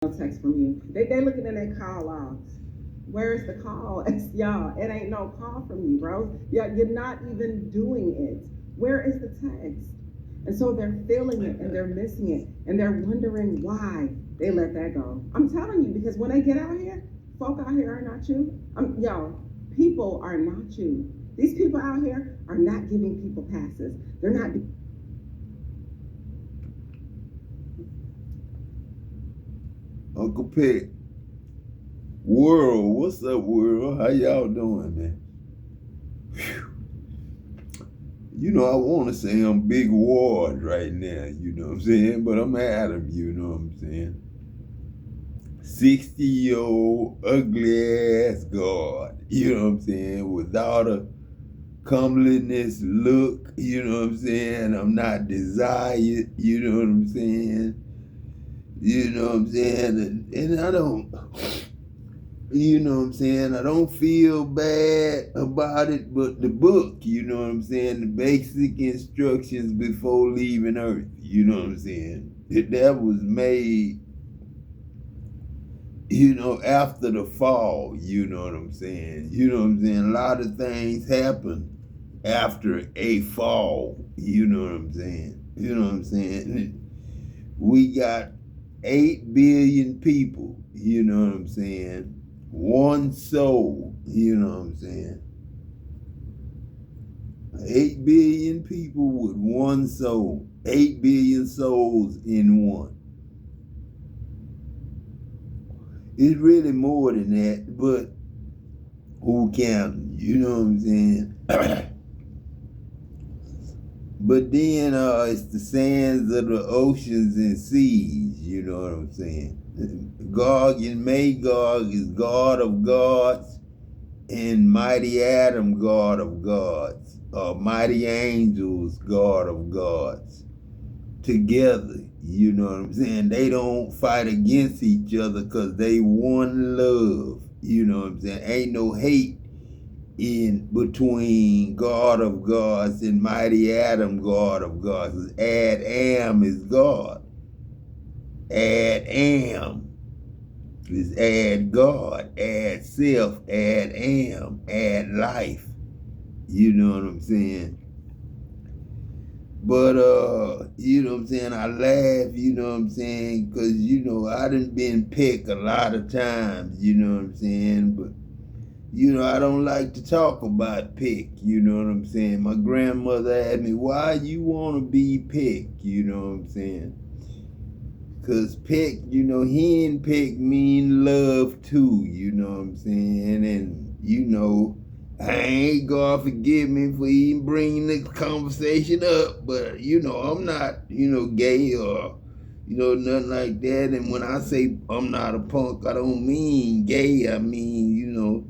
no text from you. They looking at their call logs. Where's the call? It's y'all. It ain't no call from you, bro. Yeah, you're not even doing it. Where is the text? And so they're feeling it and they're missing it and they're wondering why they let that go. I'm telling you, because when they get out here, folk out here are not you. Y'all, people are not you. These people out here are not giving people passes. They're not. Uncle Pick, World, what's up, World? How y'all doing, man? Whew. You know, I want to say I'm Big Ward right now, you know what I'm saying? But I'm Adam, you know what I'm saying? 60-year-old ugly ass God, you know what I'm saying? Without a comeliness look, you know what I'm saying? I'm not desired, you know what I'm saying? You know what I'm saying? And I don't, you know what I'm saying? I don't feel bad about it, but the book, you know what I'm saying? The basic instructions before leaving Earth, you know what I'm saying? That was made, you know, after the fall, you know what I'm saying? You know what I'm saying? A lot of things happen after a fall, you know what I'm saying? You know what I'm saying? We got 8 billion people, you know what I'm saying? One soul, you know what I'm saying? 8 billion people with one soul. 8 billion souls in one. It's really more than that, but who counting? You know what I'm saying? But then it's the sands of the oceans and seas, you know what I'm saying? Gog and Magog is God of gods, and mighty Adam, God of gods, mighty angels, God of gods. Together, you know what I'm saying? They don't fight against each other because they one love, you know what I'm saying? Ain't no hate in between God of gods and mighty Adam, God of gods. Adam is God. Adam is add God, add self, add add life. You know what I'm saying? But you know what I'm saying, I laugh, you know what I'm saying, because you know, I done been picked a lot of times, you know what I'm saying, but you know, I don't like to talk about pick, you know what I'm saying. My grandmother asked me, why you want to be picked, you know what I'm saying? Because pick, you know, hen pick mean love too, you know what I'm saying? And, you know, I ain't God forgive me for even bringing the conversation up, but, you know, I'm not, you know, gay or, you know, nothing like that. And when I say I'm not a punk, I don't mean gay. I mean, you know,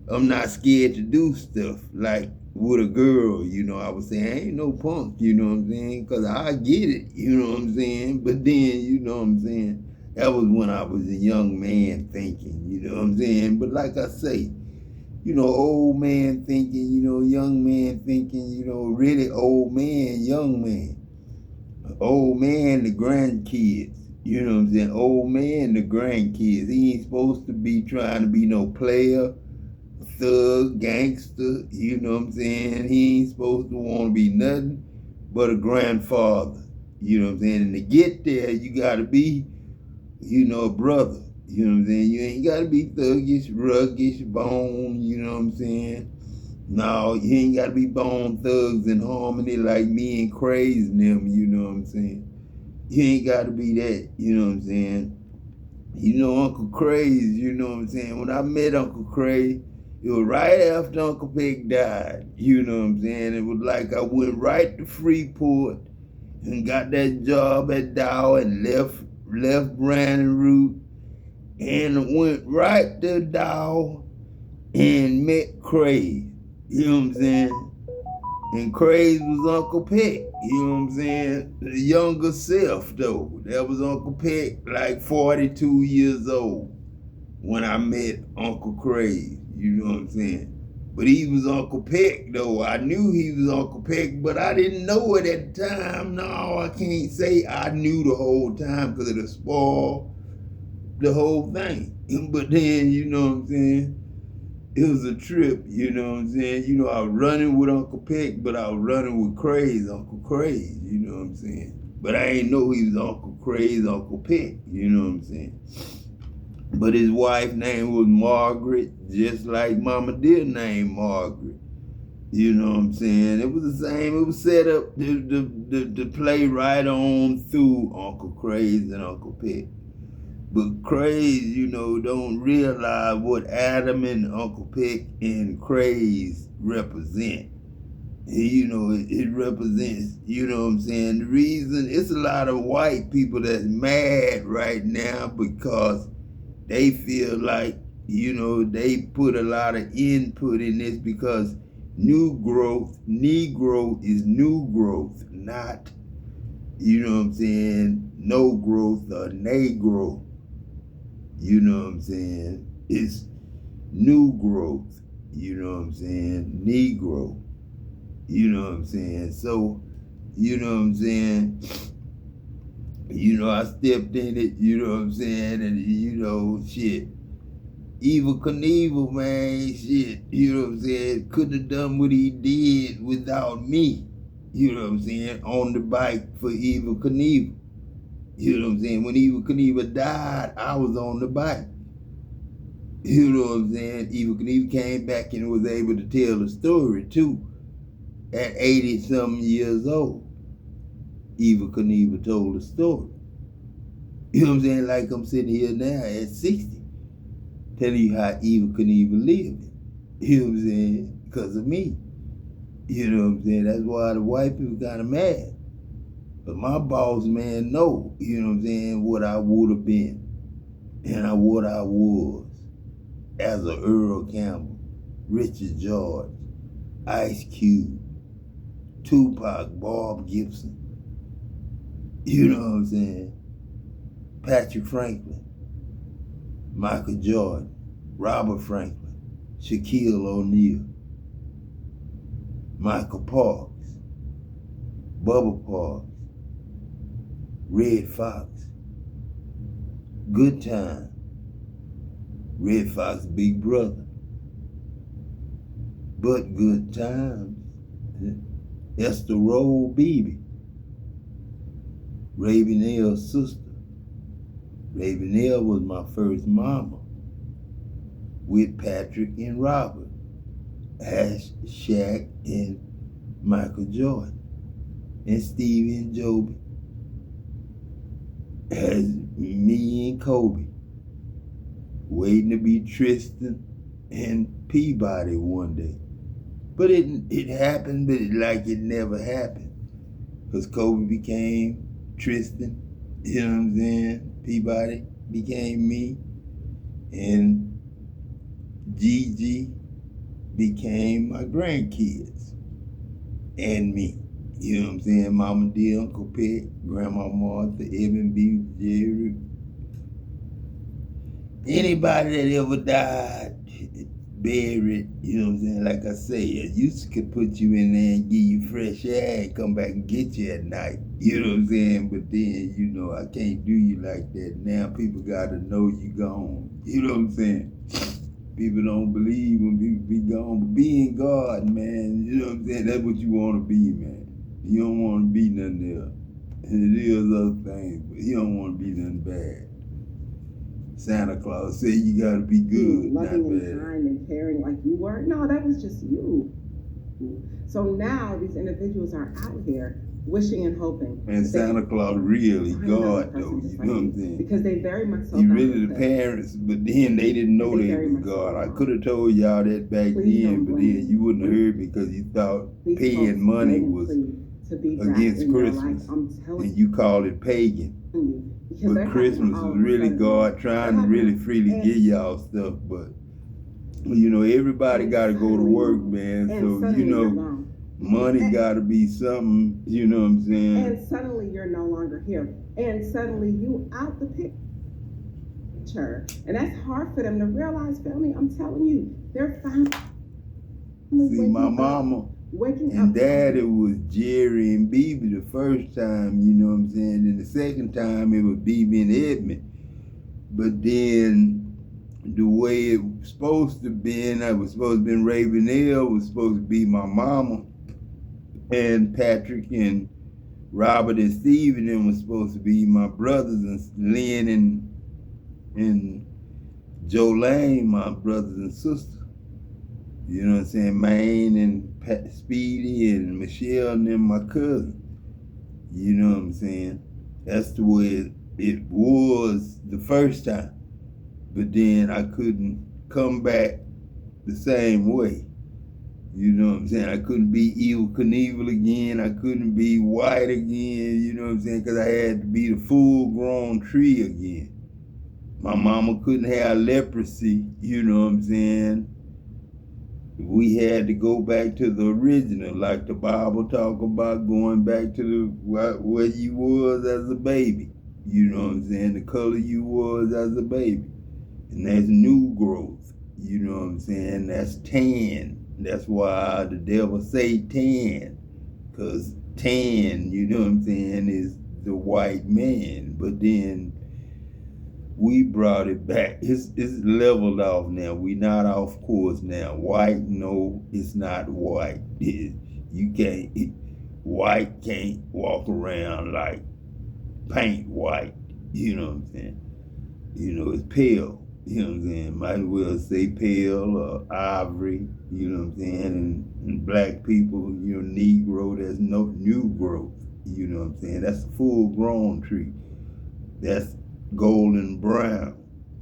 I'm not scared to do stuff like with a girl, you know. I was saying, I ain't no punk, you know what I'm saying? Because I get it, you know what I'm saying? But then, you know what I'm saying? That was when I was a young man thinking, you know what I'm saying? But like I say, you know, old man thinking, you know, young man thinking, you know, really old man, young man. Old man, the grandkids. You know what I'm saying? Old man, the grandkids. He ain't supposed to be trying to be no player, thug, gangster, you know what I'm saying? He ain't supposed to want to be nothing but a grandfather, you know what I'm saying? And to get there, you got to be, you know, a brother, you know what I'm saying? You ain't got to be thuggish, ruggish, bone, you know what I'm saying? No, you ain't got to be bone thugs in harmony like me and Craze and them, you know what I'm saying? You ain't got to be that, you know what I'm saying? You know, Uncle Craze, you know what I'm saying? When I met Uncle Craze, it was right after Uncle Pig died. You know what I'm saying? It was like I went right to Freeport and got that job at Dow and left Brandon Root and went right to Dow and met Craze. You know what I'm saying? And Craze was Uncle Peck, you know what I'm saying? The younger self, though. That was Uncle Peck, like 42 years old when I met Uncle Craze, you know what I'm saying? But he was Uncle Peck, though. I knew he was Uncle Peck, but I didn't know it at the time. No, I can't say I knew the whole time because of the spoil the whole thing. But then, you know what I'm saying, it was a trip, you know what I'm saying? You know, I was running with Uncle Peck, but I was running with Uncle Craze, you know what I'm saying? But I ain't know he was Uncle Craze, Uncle Peck, you know what I'm saying? But his wife's name was Margaret, just like Mama Dear named Margaret. You know what I'm saying? It was the same. It was set up to play right on through Uncle Craze and Uncle Peck. But Craze, you know, don't realize what Adam and Uncle Peck and Craze represent. You know, it represents, you know what I'm saying? The reason, it's a lot of white people that's mad right now because they feel like, you know, they put a lot of input in this because Negro is new growth, not, you know what I'm saying, no growth or Negro. You know what I'm saying? It's new growth, you know what I'm saying? Negro, you know what I'm saying? So, you know what I'm saying? You know, I stepped in it, you know what I'm saying? And, you know, shit. Evel Knievel, man, shit, you know what I'm saying? Couldn't have done what he did without me, you know what I'm saying? On the bike for Evel Knievel. You know what I'm saying? When Evel Knievel died, I was on the bike. You know what I'm saying? Evel Knievel came back and was able to tell the story too. At 80-something years old, Evel Knievel told the story. You know what I'm saying? Like I'm sitting here now at 60, telling you how Evel Knievel lived. You know what I'm saying? Because of me. You know what I'm saying? That's why the white people kind of mad. But my boss man know, you know what I'm saying, what I would have been and what I was as a Earl Campbell, Richard George, Ice Cube, Tupac, Bob Gibson, you know what I'm saying, Patrick Franklin, Michael Jordan, Robert Franklin, Shaquille O'Neal, Michael Parks, Bubba Parks, Red Fox, Good Time, Red Fox Big Brother, But Good Times, Esther Roll Beebe, Ravenel's sister. Ravenel was my first mama with Patrick and Robert, Ash, Shaq, and Michael Jordan, and Stevie and Joby. As me and Kobe, waiting to be Tristan and Peabody one day. But it happened, but like it never happened. Because Kobe became Tristan, you know what I'm saying? Peabody became me, and Gigi became my grandkids and me. You know what I'm saying? Mama Dear, Uncle Peck, Grandma Martha, Evan B., Jerry. Anybody that ever died, buried, you know what I'm saying? Like I say, I used to could put you in there and give you fresh air and come back and get you at night. You know what I'm saying? But then, you know, I can't do you like that. Now people got to know you gone. You know what I'm saying? People don't believe when people be gone. But being God, man, you know what I'm saying? That's what you want to be, man. You don't want to be nothing else. And it is other things, but you don't want to be nothing bad. Santa Claus said you got to be good, loving not and bad. kind and caring like you were. No, that was just you. So now these individuals are out here wishing and hoping. And Santa Claus really God, though, you know what I'm saying? Because they very much so. He really the parents, but then they didn't know they was God. I could have told y'all that back then, but then you wouldn't have heard because you thought paying money was against Christmas, and you called it pagan. But Christmas is really God trying to really freely give y'all stuff. But you know, everybody got to go to work, man. So you know, money got to be something. You know what I'm saying? And suddenly you're no longer here, and suddenly you out the picture, and that's hard for them to realize. Family, I'm telling you, they're fine. See, my mama and daddy was Jerry and BB the first time, you know what I'm saying? And the second time it was BB and Edmund. but then the way it was supposed to be, I was supposed to be Ravenel, was supposed to be my mama, and Patrick and Robert and Stephen and was supposed to be my brothers, and Lynn and Jolene, my brothers and sisters. You know what I'm saying? Maine and Speedy and Michelle and them my cousin. You know what I'm saying? That's the way it was the first time. But then I couldn't come back the same way. You know what I'm saying? I couldn't be Evel Knievel again. I couldn't be white again. You know what I'm saying? Because I had to be the full-grown tree again. My mama couldn't have leprosy. You know what I'm saying? We had to go back to the original, like the Bible talk about going back to where you was as a baby. You know what I'm saying? The color you was as a baby. And that's new growth. You know what I'm saying? That's tan. That's why the devil say tan. Because tan, you know what I'm saying, is the white man. But then we brought it back. It's leveled off now. We not off course now. White, no, it's not white. White can't walk around like paint white. You know what I'm saying? You know, it's pale. You know what I'm saying? Might as well say pale or ivory. You know what I'm saying? And black people, you know, Negro, there's no new growth. You know what I'm saying? That's a full-grown tree. That's golden brown,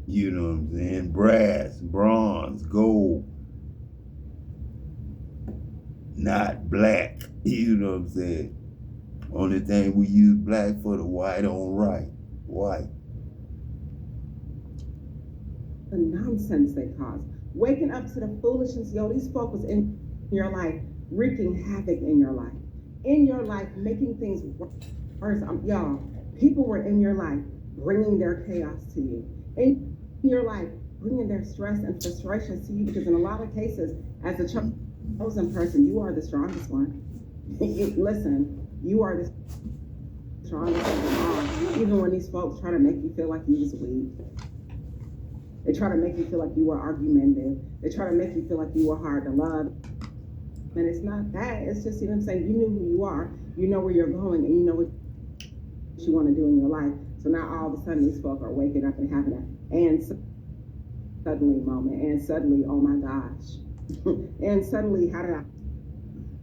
you know what I'm saying? Brass, bronze, gold, not black, you know what I'm saying? Only thing we use black for the white on right, white. The nonsense they cause. Waking up to the foolishness, yo, these folk was in your life, wreaking havoc in your life. In your life, making things worse. Y'all, people were in your life bringing their chaos to you. In your life, bringing their stress and frustrations to you, because in a lot of cases, as a chosen person, you are the strongest one. Listen, you are the strongest one. Even when these folks try to make you feel like you was weak. They try to make you feel like you were argumentative. They try to make you feel like you were hard to love. And it's not that. It's just, you know what I'm saying, you knew who you are, you know where you're going, and you know what you want to do in your life. So now all of a sudden these folk are waking up and having and suddenly moment, and suddenly, oh my gosh. And suddenly, how did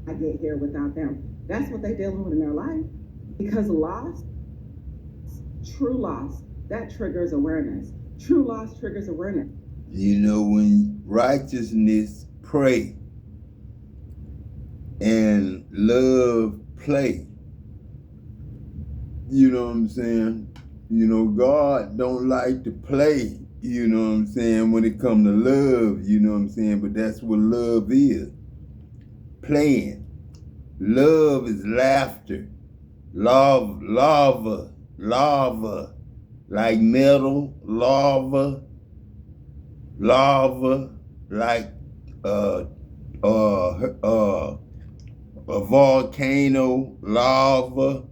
I get here without them? That's what they're dealing with in their life. Because loss, true loss, that triggers awareness. True loss triggers awareness. You know, when righteousness pray and love play, you know what I'm saying? You know, God don't like to play, you know what I'm saying, when it comes to love, you know what I'm saying? But that's what love is. Playing. Love is laughter. Lava, like metal, lava, like a volcano, lava.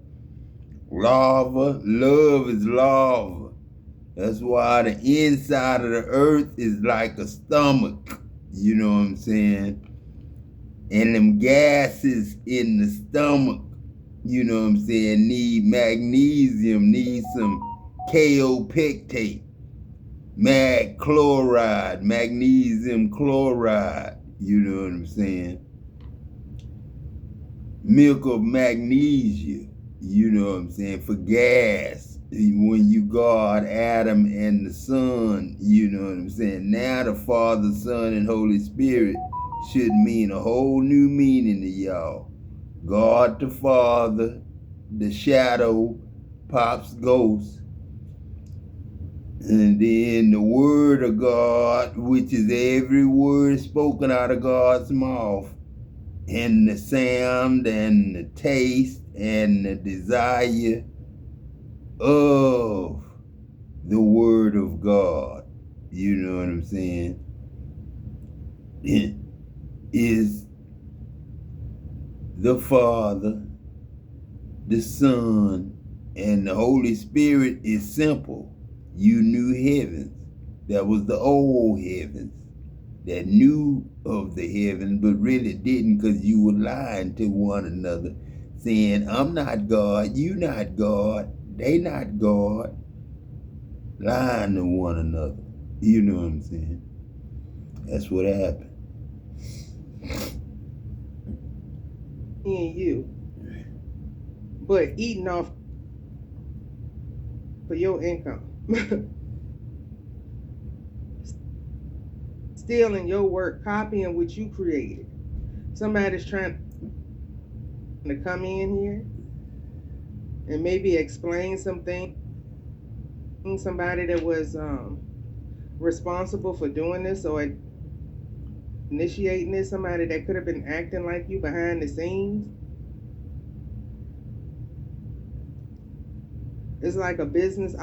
Love is lava. That's why the inside of the earth is like a stomach, you know what I'm saying? And them gases in the stomach, you know what I'm saying, need magnesium, need some kaopectate, mag chloride, magnesium chloride, you know what I'm saying? Milk of magnesia, you know what I'm saying, for gas. When you guard Adam and the Son, you know what I'm saying? Now the Father, Son, and Holy Spirit should mean a whole new meaning to y'all. God the Father, the shadow, Pop's ghost, and then the Word of God, which is every word spoken out of God's mouth, and the sound and the taste and the desire of the Word of God, you know what I'm saying, it is the Father, the Son, and the Holy Spirit is simple. You knew heavens. That was the old heavens that knew of the heavens, but really didn't, because you were lying to one another, saying, I'm not God, you not God, they not God, lying to one another. You know what I'm saying? That's what happened. Me and you, but eating off for your income. Stealing your work, copying what you created. Somebody's trying to come in here and maybe explain something. Somebody that was responsible for doing this or initiating this, somebody that could have been acting like you behind the scenes. It's like a business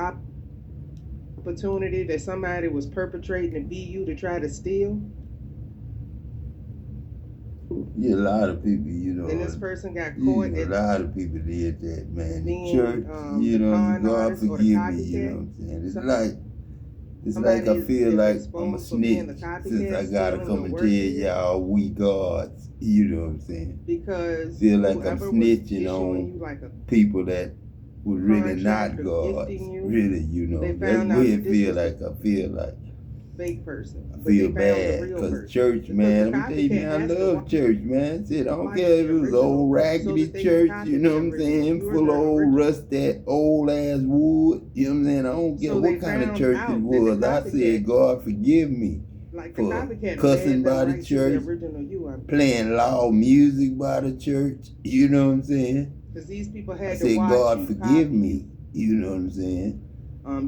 opportunity that somebody was perpetrating to be you to try to steal. Yeah, a lot of people, you know. And this person got caught. A lot of people did that, man. The being, church, you the know, con God artist or the forgive me, you know what I'm saying? It's like I feel like I'm a snitch since I gotta come and tell y'all we gods, you know what I'm saying? Because feel like I'm whoever was snitching issuing on you like a people that was really not contract or gods, gifting you, really, you know. they That's found out what that it this feel was like. I feel like. fake person. I But they feel found the bad real because person. church, Because man. the Let me tell you, copycat man, I has to love watch church, man. Shit, I don't like care if the it was original old so raggedy that they can church, copy you know the what I'm original. saying? You are Full the of old original. rusted old ass wood, you know what I'm saying? I don't care So they what kind of found church out it that the was. I said, copycat, God forgive me like the for copycat, cussing bad them by the right to the church, original you. playing loud music by the church, you know what I'm saying? Because these people I had to said, watch God you, forgive copy me, you know what I'm saying?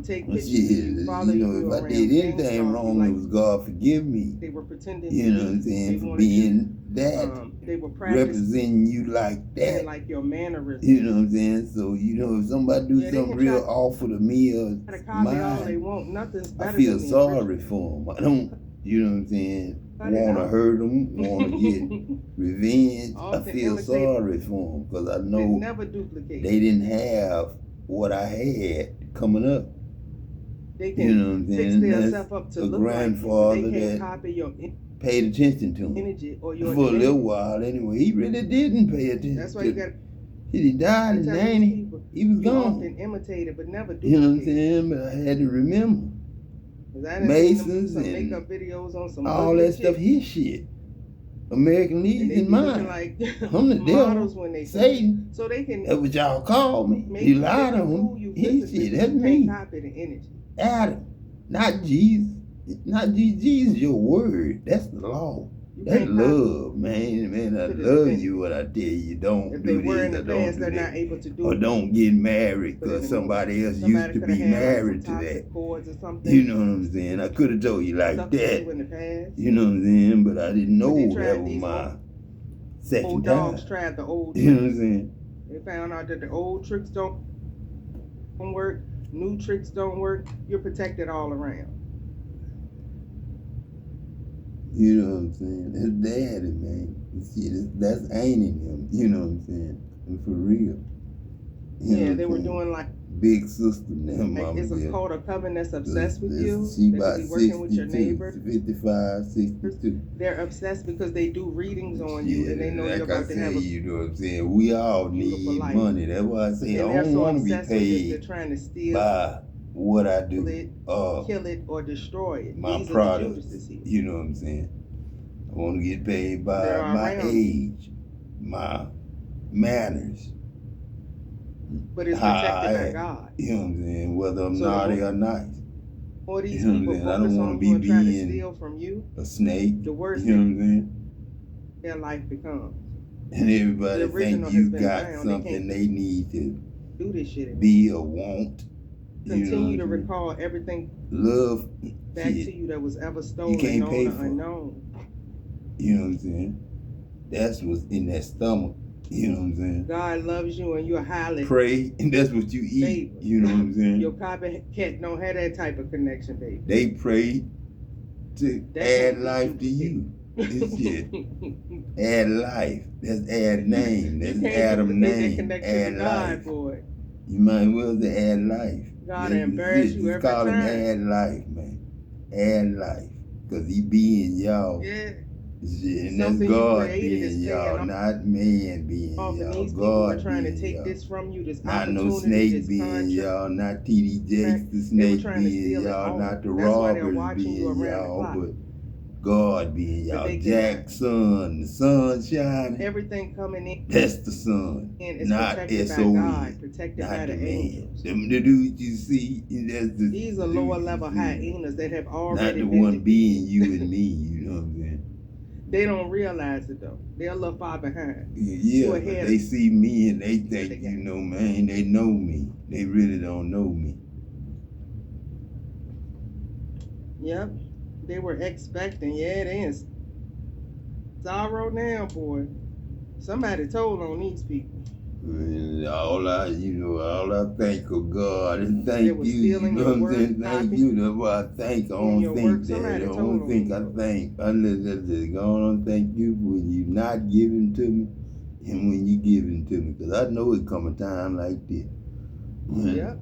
take Well, pictures shit, of you, follow you know, you if I around, did anything gang stalk you wrong, it like was God forgive me. they were pretending You to know what I'm be. saying? They For wanted you, being that, they were practicing representing you like that. like your mannerisms. You know what I'm saying? So, you know, if somebody do Yeah, they something can real try awful to me or to copy all they mine, want. Nothing's I better feel than the sorry original. for them. I don't, you know what I'm saying, Cut it want to out. hurt them, want to get revenge. I Often feel imitate, sorry for them because I but know never duplicate. they didn't have what I had coming up. They You can know what I'm fix saying? That's themselves up to a look like you, but grandfather they can't that copy your paid attention to him energy or your for a little divinity. while anyway. He really didn't pay attention. That's why you got He died to in tell these 90. people He was you gone. often imitate it, but never You know what I'm duplicate. saying? But I had to remember. Because I done seen them do Masons some and makeup videos on some all ugly that stuff, chicks, his shit. American and Legion they be looking mine. like I'm the models devil. when they Satan. so they can That's what y'all call me. make You you, lied they on can fool him. you His physically, shit. but That's you me. can't copy the energy. Adam. Not Jesus. Not Jesus. Jesus is your word. That's the law. You That's can't copy love, man. Man, I to the love divinity. you when I tell you don't If they do were in this the or don't past, do they're that. not able to do Or it. don't get married But because anymore, somebody else used somebody to could have be had like some married to that. toxic cords or something You know what I'm saying? I could have told you like stuck with you that. in the past. You know what I'm saying? But I didn't But they know that tried was these my old second dogs time. tried the old You know what I'm tricks. saying? They found out that the old tricks don't work, new tricks don't work. You're protected all around. You know what I'm saying? That's daddy, man. See, that's ain't in him. You know what I'm saying? And for real. You know Yeah, what they I'm were saying? doing like Big sister now, mama it's dear. called a coven that's obsessed with you. She They about could be working with your 62, neighbors. 55, 62. They're obsessed because they do readings on you and they know like you're about I to have say, a you know what I'm saying? We all beautiful need life. money. That's why I say And I they're don't so want to be obsessed with this, they're paid trying to steal by what I do. it, kill it, or destroy it. My These are the products. Judases here. You know what I'm saying? I want to get paid by They're my around age, my manners, but it's how I protected by act. God. You know what I'm saying? Whether I'm So naughty or nice. All these You know what I'm people saying? I focus don't want on to be you and try to being steal from you, a snake. the worse You know what I'm saying? their life becomes. And The everybody original think has you been got around. something they need to Do this shit anymore. be or want. You know Continue what to I'm saying? recall everything Love back to shit. you that was ever stolen, can't known pay or for it. unknown. You know what I'm saying? That's what's in that stomach. You know what I'm saying? God loves you and you're highly Pray, and that's what you eat. favored. You know what I'm saying? Your copycat don't have that type of connection, baby. They pray to That add can't be life to you. This shit. duplicated. Add life. That's add name. You That's can't Adam duplicate that name. connection to Add God, life. boy. You might as well say add life. Gotta embarrass you Just every call him time. add life, man. Add life. Because he being y'all. Yeah. Shit, and that's Something you God created is being paying y'all, not man being off, and y'all. these people are God trying to being take y'all. this from you, this Not no opportunity, snake this being contract. y'all, not TD Jakes the They were snake trying to being steal it y'all, all. not the That's why they're robbers watching you being around the y'all, clock. but God being But y'all. they Jack's son, the sun shining, Everything coming in that's the sun, is not protected by S-O-N, God, protected by not the the man. angels. Them the dudes you see, that's the These are dudes lower you level see. hyenas that have Not already the been one defeated. being you and me, you know what I'm saying? They don't realize it though. They're a little far behind. Yeah, but ahead they of see me and they they think, got. you know, man, they know me. They really don't know me. Yep. They were expecting. Yeah, they in sorrow now, boy. Somebody told on these people. And all I think of God and They thank were you. You stealing know your what I'm work, saying? Thank copy, you. That's what I think. I doing don't your think work. that. Somebody I told don't on think you. I think. I just go on and thank you for you not giving to me and when you giving to me. Because I know it come a time like this. Yep.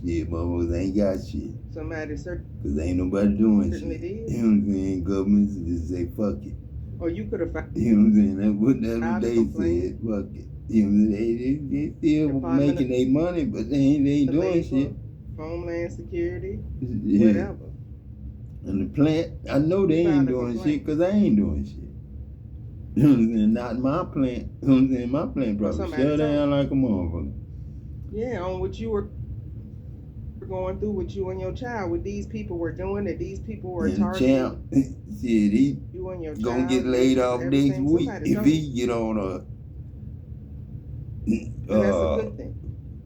Yeah, motherfuckers ain't got shit. Somebody Because ain't nobody doing certainly shit. did. You know what I'm saying? Governments just say, fuck it. Or you could have found You know what I'm saying? That's what Filed a they complaint. said. Fuck it. You know, they still Department making their money, but they ain't of doing Labor, shit. Homeland Security, Yeah. whatever. And the plant, I know they You ain't filed a doing complaint. shit because I ain't doing shit. You know what I'm saying? Not my plant. You know what I'm saying? My plant probably somebody shut told down like a motherfucker. Yeah, on what you were going through with you and your child, what these people were doing, that these people were And targeting Champ, shit, he you and your gonna child. get laid off next everything. week Somebody if told he you. get on a And that's a good thing.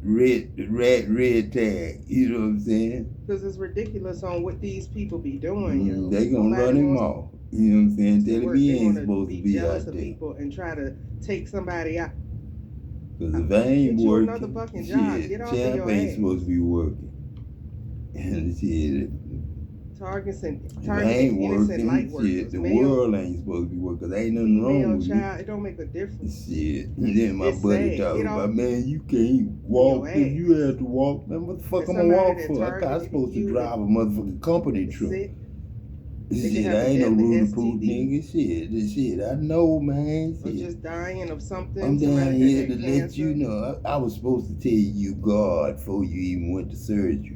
red tag. You know what I'm saying? Because it's ridiculous on what these people be doing, yo. They gonna Nobody run him wants off. You know what I'm saying? to Tell him work. he They ain't want to supposed to be be jealous out of there. people and try to take somebody out. Cause if I ain't Get you another working, fucking job. shit, Get off of Champ your ain't ass. supposed to be working. And shit, Targeting if I ain't innocent light working, workers. shit, the Male, world ain't supposed to be working. Cause ain't nothing wrong female, with child, it don't make a difference. me. Shit. And then my It's buddy sad. talking Get off about, man, you can't your walk. If ass. you had to walk, man, what the fuck And I'm gonna somebody walk that for? I thought I was targeted supposed to you drive a motherfucking company is truck. sick. They can Shit, have I a ain't no deadly Rudy Poot STD. nigga. Shit, this shit, I know, man. Or Shit. just dying of something. I'm down Somebody here that to had let cancer. you know. I was supposed to tell you God before you even went to surgery.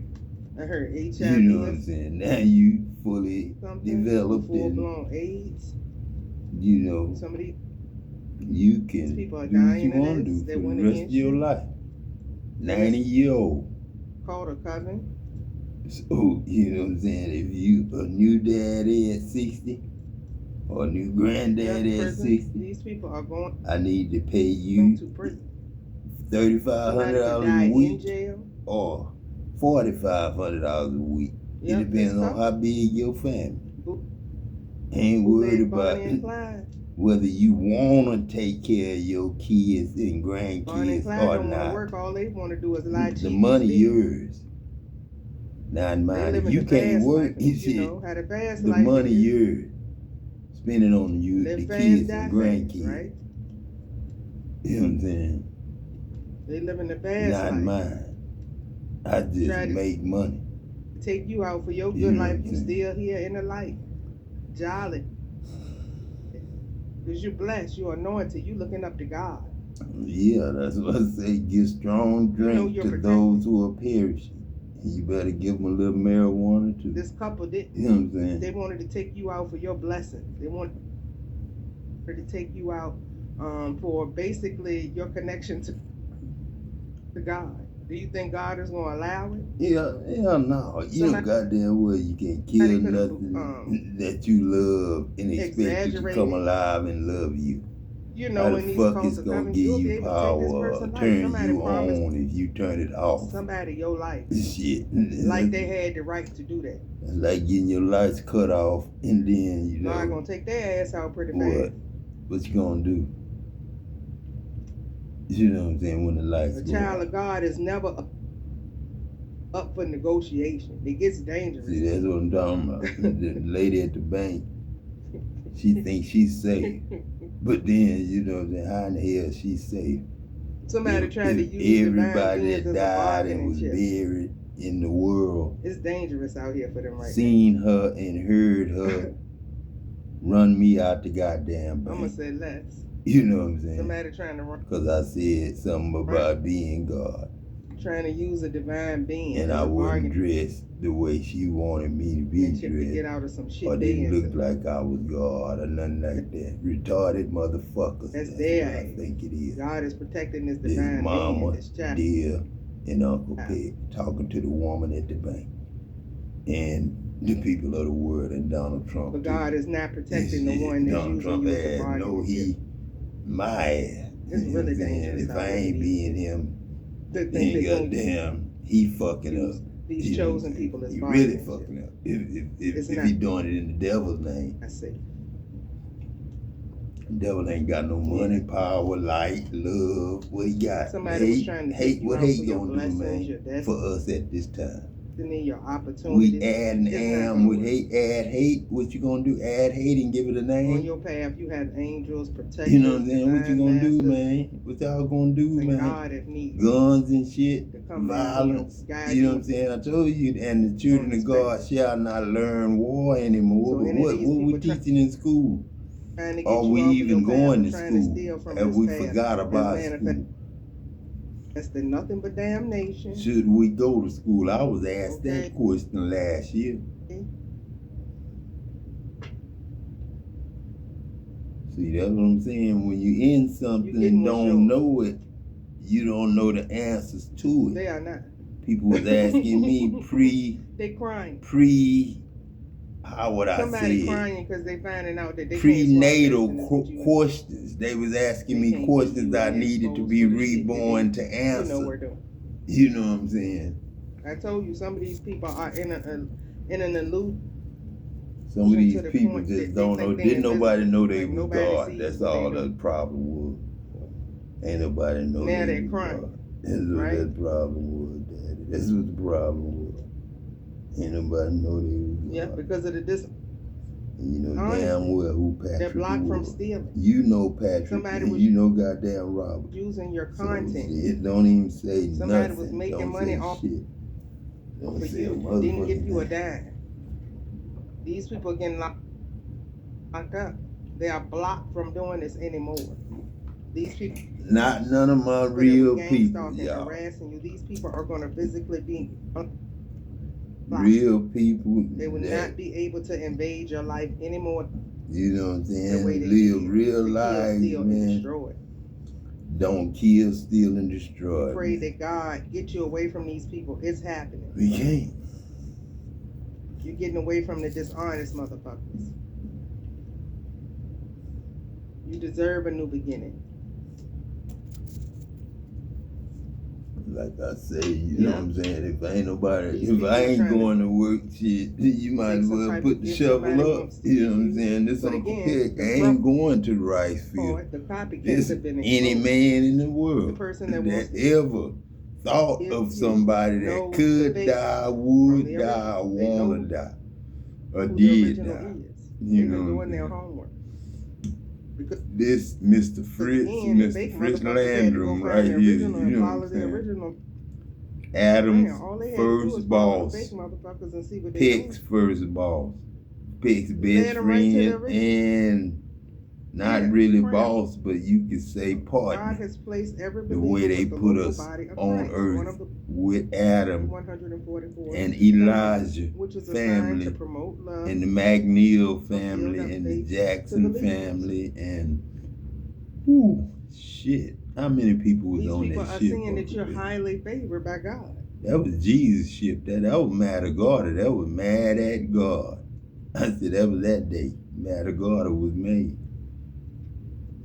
I heard HIV You know what I'm saying? Now you fully something, developed full and, blown AIDS. you know, Some of these you can people are do what you dying of want to this. do They for the went rest of against your you. life. 90-year-old. Called a cousin. So, you know what I'm saying? If you a new daddy at 60 or a new granddaddy at 60, These people are going I need to pay you to prison. $3,500 die a in week jail. or $4,500 a week. Yep, It depends on how big your family. Ain't worried about whether you want to take care of your kids and grandkids Bonnie and Clyde or don't want to not. work. All they want to do is lie, cheat, The money and steal. yours, not They mine. live If in you the can't fast work, life, you know, how the fast the life money is. yours. Spend it on you, Live the fast, kids die and fast, grandkids. right? You know what I'm saying? They live in the fast Not life. mine. I just Try to make money. take you out for your You good know life. what I'm You saying? still here in the light. Jolly. Because you're blessed. You're anointed. You looking up to God. Yeah, that's what I say. Give strong drink you're to protected. those who are perishing. You better give them a little marijuana too. This couple did. You know what I'm saying? They wanted to take you out for your blessings. They wanted to take you out for basically your connection to God. Do you think God is going to allow it? Yeah, no. You know goddamn well you can't kill nothing that you love and expect it to come alive and love you. You know, how in the these fuck cults it's are gonna coming, give you'll be you able to take this power or person's life. turn Somebody you promised on if you turn it off? somebody your life. Shit. Like they had the right to do that. It's like getting your lights cut off and then, you know. God gonna take their ass out pretty what? fast. What you gonna do? You know what I'm saying? When the lights A go child out. of God is never up for negotiation. It gets dangerous. See, that's what I'm talking about. The lady at the bank, she thinks she's safe. But then, you know, how in the hell she's safe? Somebody tried to if use divine everybody beings that as a died and bargaining was chip. buried in the world It's dangerous out here for them right seen her and heard her run me out the goddamn now. I'm gonna bank. say less. You know what I'm saying? Somebody trying to run, Because I said something about being God. trying to use a divine being And as I a wasn't bargaining dressed the way she wanted me to be chip to get dressed. out of some shit Or they didn't look into. like I was God or nothing like that. Retarded motherfuckers. That's That's their what I ass. think it is. God is protecting this This divine being, mama, this child. dear, and Uncle Peg talking to the woman at the bank. And the people of the world and Donald Trump. But too. God is not protecting the one that's Donald using Trump you as a ass, bargaining no, chip. he, my ass. It's You know really what I'm saying? dangerous If out I here. ain't being him, They think then they gonna goddamn, he fucking use up. these You know what I'm chosen saying? people as He really bargaining fucking chips. up. It's If not. he doing it in the devil's name, I see. the devil ain't got no money, power, light, love. What he got? Somebody was Hate, trying to hate. take you What out hate for your gonna do, blessings, your man? For us at this time. destiny, your opportunities. We add and It's not am gonna with work. hate, add hate. What you gonna do? Add hate and give it a On name? your path, you have angels, protectors, You know what I'm saying? What you divine gonna do, masters, man? What y'all gonna do, and man? God if needed. Guns and shit, To come down violence. here, guide You know what I'm saying? I told you, and the children of God shall not learn war anymore. So But any of what these we people teaching in school? trying to get Are you we off of even your path going and to trying to school? steal from Have this we path forgot is about manifesting school? nothing but damnation. Should we go to school? I was asked Okay. that question last year. See, that's what I'm saying. When you in something getting and what's don't yours. know it, you don't know the answers to it. They are not. People was asking me They crying. how would I Somebody say it? crying because they finding out that they Prenatal can't swallow medicine questions. They was asking They me can't questions give you I an needed to exposed be for the shit that reborn to you know answer. we're doing. You know what I'm saying? I told you some of these people are in an illusion. Some of these to the people point just that they don't know. think they Didn't nobody know they like was nobody God. sees That's what they all do. the problem was. Ain't nobody know Now they they're was crying, God. That's what right? that problem was, Daddy. That's what the problem was. Ain't nobody know they was God. Yeah, because of the And you know Honestly, damn well who Patrick they're blocked from was. stealing. You know Patrick, Somebody and was you know goddamn Robert. using your So content. it don't even say Somebody nothing. was making don't money say off shit. Don't for say a you. Didn't give you a motherfucking thing. dime. These people are getting locked up. They are blocked from doing this anymore. These people Not none of my that were real gang people, stalking, y'all. harassing you. These people are going to physically be blocked. Real people They will that, not be able to invade your life anymore. you know what I'm The saying, way they live did. real To kill, lives, steal, and man. destroy. Don't kill, steal, and destroy. Pray man. that God get you away from these people. It's happening. We can't. You're getting away from the dishonest motherfuckers. You deserve a new beginning. Like I say, you know what I'm saying? If ain't nobody, These if people I are ain't trying to going to work, shit, you might make as some well type put of the gift somebody shovel up. wants to You know what I'm use. saying? This But Uncle again, Peg the ain't going to the rice field. part, the copycats This have been any exposed. man in the The world person that wants that to ever thought give of you somebody that knows could the die, basics would from the die, original. They know wanna die, or who the did original die. is. You They've know been what I'm doing their saying? homework. Because This Mr. Fritz, again, the Mr. fake Fritz motherfuckers had to go Landrum find right the here. original You and know what follow I'm the saying? original. Adam's All they had to do was first follow the boss. fake motherfuckers and see what they Pick's doing. first boss. Pick's Led best them right to the friend original. and not Yeah, really crap. boss, but you could say God partner. has placed every The believer way they with the put local us body of on Christ, one earth of the with Adam 144 and Elijah which is assigned to family promote love, and the McNeil build family up and the faith to Jackson believers. family and whoo, shit. How many people was These on people that are ship? seeing that Uncle you're Bill? highly favored by God. That was Jesus' ship. That was mad at God. Or that was mad at God. I said that was that day. Mad at God was made.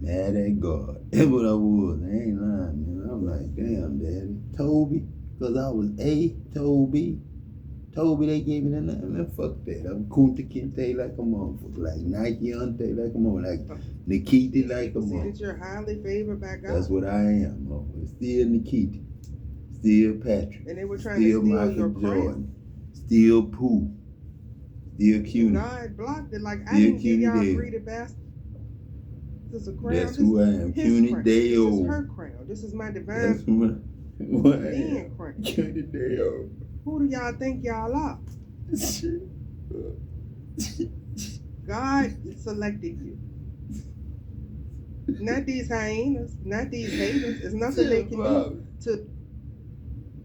Mad at God. That's what I was. I ain't lying, man. I'm like, damn, Daddy. Toby, because I was Toby. Toby, they gave me the name. Man, fuck that. I'm Kunta Kinte like a motherfucker. Like Nike Ante like a motherfucker. Like Nikiti like a People see that motherfucker. you're highly favored by God. That's what I am, motherfucker. Still Nikiti. Still Patrick. And they were trying Still to steal Michael your crown. Jordan. Still Pooh. Still Cutie. God blocked it. Like, I Still didn't give Cutie y'all Dale. greedy bastards is a crown. That's who I am. His CUNY crown. Deo. This is her crown. This is my That's divine who I am. being crown. CUNY Deo. Who do y'all think y'all are? God selected you. Not these hyenas, not these haters. There's nothing they can do to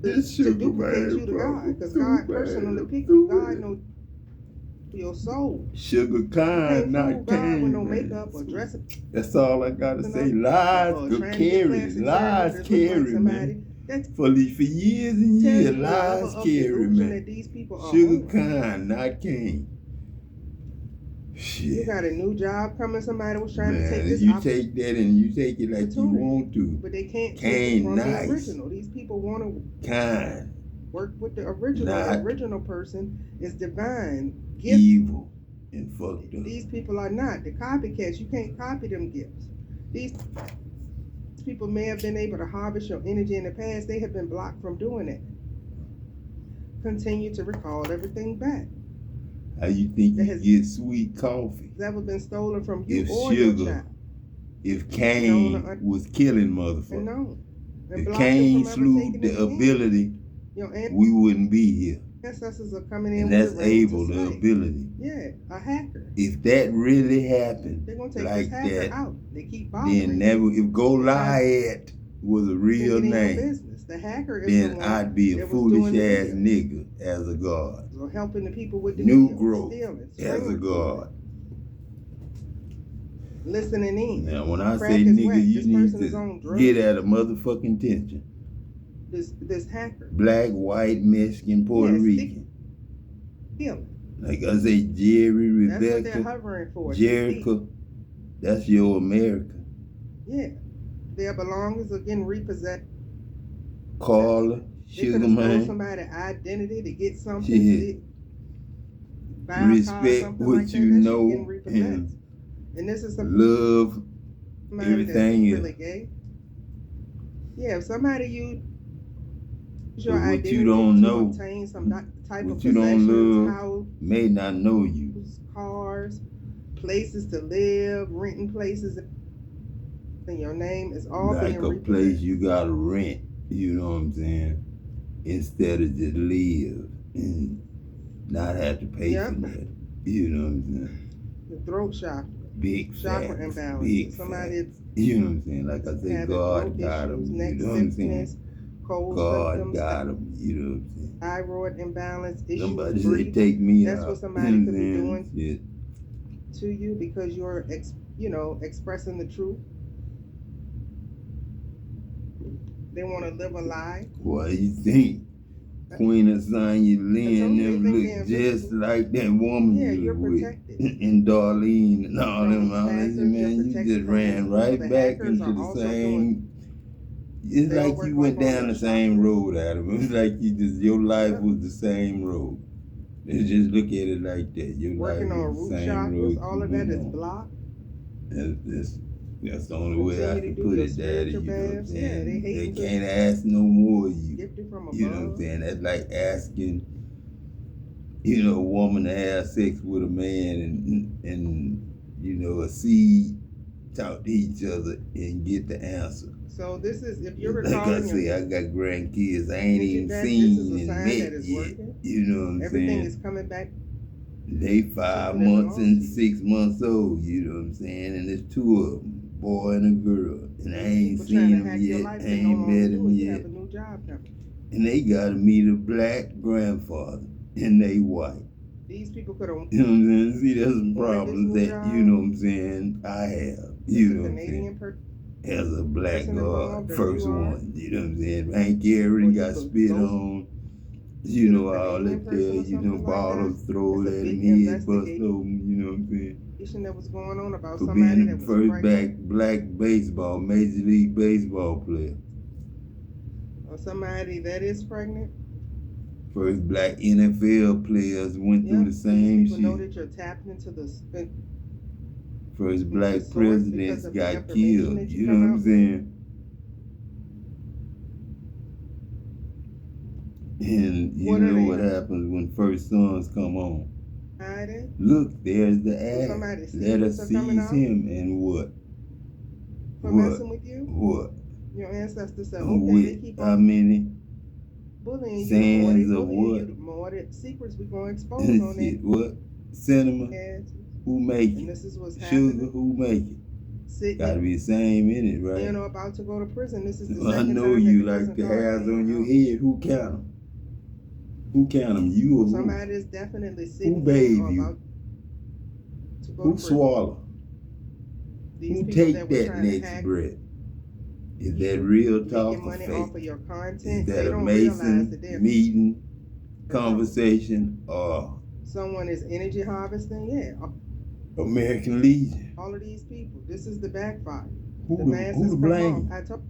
duplicate you to God. Because God personally picked you. God knows your soul. Sugar You kind, can't not fool God with no cane. makeup or dressing. That's all I gotta say. Or Lies trying could to get carry. plastic Lies surgery to look carry, like somebody. man. That's For years and tells years, you the level lies of carry, delusion man. that these people are Sugar on. kind, not cane. You Shit. got a new job coming. Somebody was trying to take Man, this you take that and you take it like you opportunity, want to. but they can't take Cane, it from nice. the original. These people want to Kind, work with the original. Not The original person is divine, gifted. evil, and fucked up. These people are not. The copycats, you can't copy them gifts. These people may have been able to harvest your energy in the past. They have been blocked from doing it. Continue to recall everything back. How you think That you has- get sweet coffee? It's never been stolen from you If or your sugar child. If Cain was killing And motherfuckers, no. And if blocked Cain you from ever slew taking the it in. ability, Your we wouldn't be here. ancestors are coming in And with that's the reins able, to the slay. ability. Yeah, a hacker. If that really happened They're gonna take like this hacker that, out. They keep bothering then you. never, if Goliath was a They real get in your name, business. The hacker is the then one I'd be a that was foolish doing the ass video. nigga as a god. So helping the people with the New video, growth stealing, as a screen god. listening in. Now, when I Crack say is nigga, whack. you This need person is on to drugs. get at a motherfucking tension. This hacker Black, white, Mexican, Puerto Yeah, Rican. stealing. Like I say, Jerry, That's what they're Rebecca, hovering for. Jericho, that's your America. Yeah, their belongings are getting repossessed. Carla, They Sugar could have stole Man, somebody's identity to get something. Shit. Buy a car or respect something what like that. you That shit know getting repossessed. and And this is love somebody everything that's else. really gay. Yeah, if somebody use your But what identity you don't to know, obtain some type what of you don't possessions, love, house, may not know you. cars, places to live, renting places, and your name is all Like being a repossessed. place you gotta rent, you know what I'm saying? Instead of just live and not have to pay Yep. for that. You know what I'm saying? The throat chakra, Big chakra facts, imbalance. big Somebody facts. You know what I'm saying? Like I say, having God throat got issues, him. neck You know what I'm saying? sickness, cold God symptoms, got him. You know what I'm saying? thyroid imbalance, issues, Somebody say, breathing take me That's out. what somebody You know could be what I'm doing. saying? Shit. to you because you're expressing the truth. They want to live a lie. What do you think? Queen of Sonya Lynn They them think look they're just invisible. like that woman Yeah, you you're was with. protected. And Darlene and all From them. these All that, hackers, man, you're you protected just from ran these right people. The back hackers into are the also same. It's They all like work you like went on down their the same chakras. road, Adam. It's like you just your life Yep. was the same road. Let's just look at it like that. Your working life on was root the same chakras. road All you of that went is on. blocked. That's the only way I Continue can to do put your it, Daddy. You spiritual know what I'm baths. Yeah, they saying? They hating can't ask no more of you. Gifted from above. You know what I'm saying? That's like asking, a woman to have sex with a man and a seed talk to each other and get the answer. So this is if you're Like I recalling say, your I got grandkids I ain't even this is seen a and sign met that is yet. working. You know what I'm Everything saying? is coming back. They 5 Something that months belongs and to you. 6 months old, you know what I'm saying? And there's 2 of them, boy and a girl. And I ain't People trying seen to them hack your yet, life. I They no ain't longer met do them it. You yet. have a new job coming. And they gotta meet a black grandfather and they white. These people could have. You know what I'm saying? See, that's some Wanted this problems new that, job. you know what I'm saying, I have. You know a what I'm saying? Canadian person. As a black person God, involved, or first you are. one. You know what I'm saying? Hank Aaron Or you got could spit go on. to a All Canadian that person there, or something like bottles that. thrown It's a at big him, head bust investigation. open, you know what I'm saying? That was going on about For somebody being that the was first pregnant, black Major League Baseball player. or somebody that is pregnant. First black NFL players went through the same People know shit. that you're tapped into the First black source presidents because of the got information killed. that you You know come what I'm out saying? And you What are know they? what happens when first sons come on. hiding. Look, there's the So ad. somebody's Let us secrets are coming seize out. him and what? for What? messing with you? What? Your ancestors said, Who okay, they with? keep How on many? bullying you. The more they Sands of bullying what? you, the more the secrets we gonna expose on that. Shit, what? Cinema? Ass. Who make And it? this is what's Sugar? happening. Who make it? Sitting Gotta be the same in it, right? in or about to go to prison. This is the I second know time you that the like prison the card hairs came on your out. head. Who count them? Who count them? You or who? Somebody is definitely sitting Who bathe in or you? about to go Who to prison. swallow? These Who people take that were that trying to next hack breath? Is that you, real talk making or money fake? off of your Is content, that they a don't realize that Mason they're meeting, conversation, or someone is energy harvesting. Yeah, American Legion? all of these people. This is the backfire. Who The to masses come blame off. I told